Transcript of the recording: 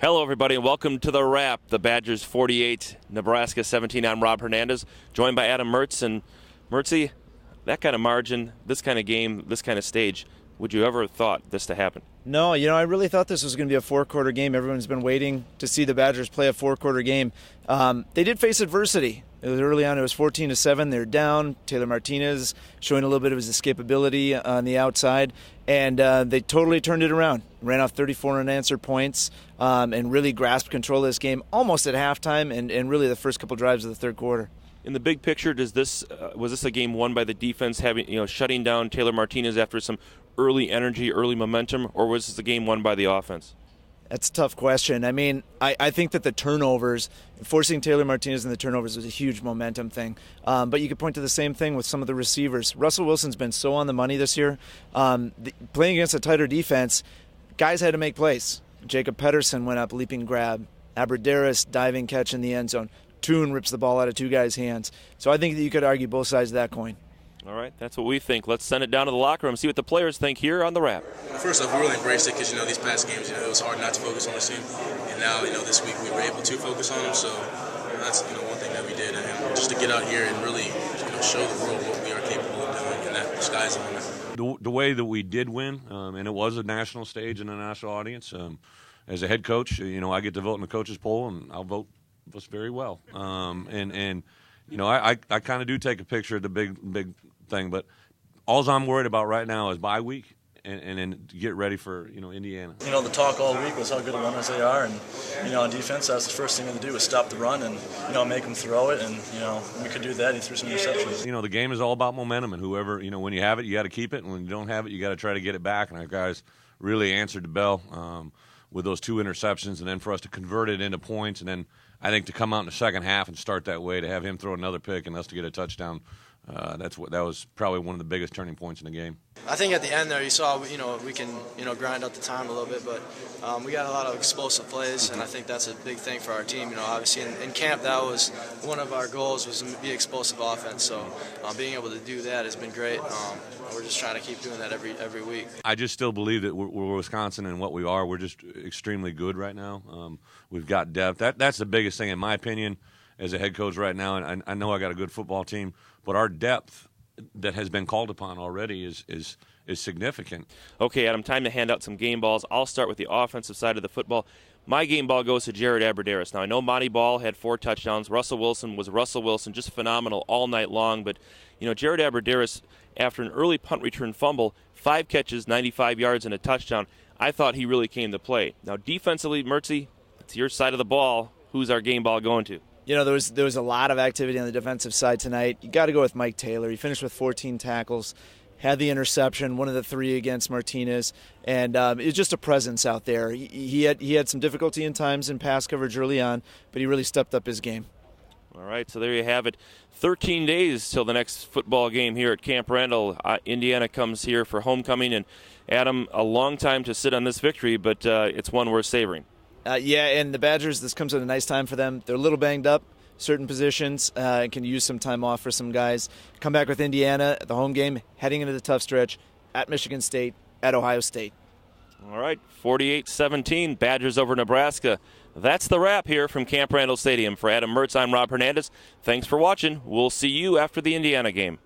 Hello, everybody, and welcome to The Wrap. The Badgers 48, Nebraska 17. I'm Rob Hernandez, joined by Adam Mertz. And Mertzy, that kind of margin, this kind of game, this kind of stage, would you ever have thought this to happen? No, I really thought this was going to be a four-quarter game. Everyone's been waiting to see the Badgers play a four-quarter game. They did face adversity. It was early on. It was 14-7. They're down. Taylor Martinez showing a little bit of his escapability on the outside, and they totally turned it around. Ran off 34 unanswered points and really grasped control of this game almost at halftime and really the first couple drives of the third quarter. In the big picture, was this a game won by the defense shutting down Taylor Martinez after some early energy, early momentum, or was this a game won by the offense? That's a tough question. I mean, I think that the turnovers, forcing Taylor Martinez in the turnovers was a huge momentum thing. But you could point to the same thing with some of the receivers. Russell Wilson's been so on the money this year. Playing against a tighter defense, guys had to make plays. Jacob Pedersen went up, leaping grab. Aberderis diving catch in the end zone. Toon rips the ball out of two guys' hands. So I think that you could argue both sides of that coin. All right, that's what we think. Let's send it down to the locker room, see what the players think here on The Wrap. First off, we really embraced it because, these past games, it was hard not to focus on the team. And now, this week we were able to focus on them. So that's, one thing that we did. And just to get out here and really, show the world what we are capable of doing, and that the sky's the limit. The way that we did win, and it was a national stage and a national audience, as a head coach, I get to vote in the coaches poll, and I'll vote us very well. I kind of do take a picture of the big thing, but all I'm worried about right now is bye week and then get ready for, Indiana. The talk all week was how good of runners they are, and, on defense, that's the first thing to do is stop the run and, make them throw it, and, we could do that. He threw some interceptions. The game is all about momentum, and whoever, when you have it, you got to keep it, and when you don't have it, you got to try to get it back, and our guys really answered the bell with those two interceptions, and then for us to convert it into points, and then I think to come out in the second half and start that way, to have him throw another pick and us to get a touchdown, that was probably one of the biggest turning points in the game. I think at the end there you saw, we can, grind out the time a little bit, but we got a lot of explosive plays, and I think that's a big thing for our team. Obviously in camp that was one of our goals, was to be explosive offense. So being able to do that has been great. We're just trying to keep doing that every week. I just still believe that we're Wisconsin and what we are. We're just extremely good right now. We've got depth. That's the biggest thing in my opinion as a head coach right now. And I know I got a good football team, but our depth that has been called upon already is significant. Okay, Adam, time to hand out some game balls. I'll start with the offensive side of the football. My game ball goes to Jared Aberderis. Now, I know Monty Ball had 4 touchdowns. Russell Wilson was Russell Wilson, just phenomenal all night long. But, Jared Aberderis, after an early punt return fumble, 5 catches, 95 yards, and a touchdown, I thought he really came to play. Now, defensively, Mertzy, it's your side of the ball. Who's our game ball going to? There was a lot of activity on the defensive side tonight. You got to go with Mike Taylor. He finished with 14 tackles, had the interception, one of the 3 against Martinez, and it was just a presence out there. He had some difficulty in times in pass coverage early on, but he really stepped up his game. All right, so there you have it. 13 days till the next football game here at Camp Randall. Indiana comes here for homecoming, and Adam, a long time to sit on this victory, but it's one worth savoring. And the Badgers, this comes at a nice time for them. They're a little banged up, certain positions, and can use some time off for some guys. Come back with Indiana at the home game, heading into the tough stretch at Michigan State, at Ohio State. All right, 48-17, Badgers over Nebraska. That's the wrap here from Camp Randall Stadium. For Adam Mertz, I'm Rob Hernandez. Thanks for watching. We'll see you after the Indiana game.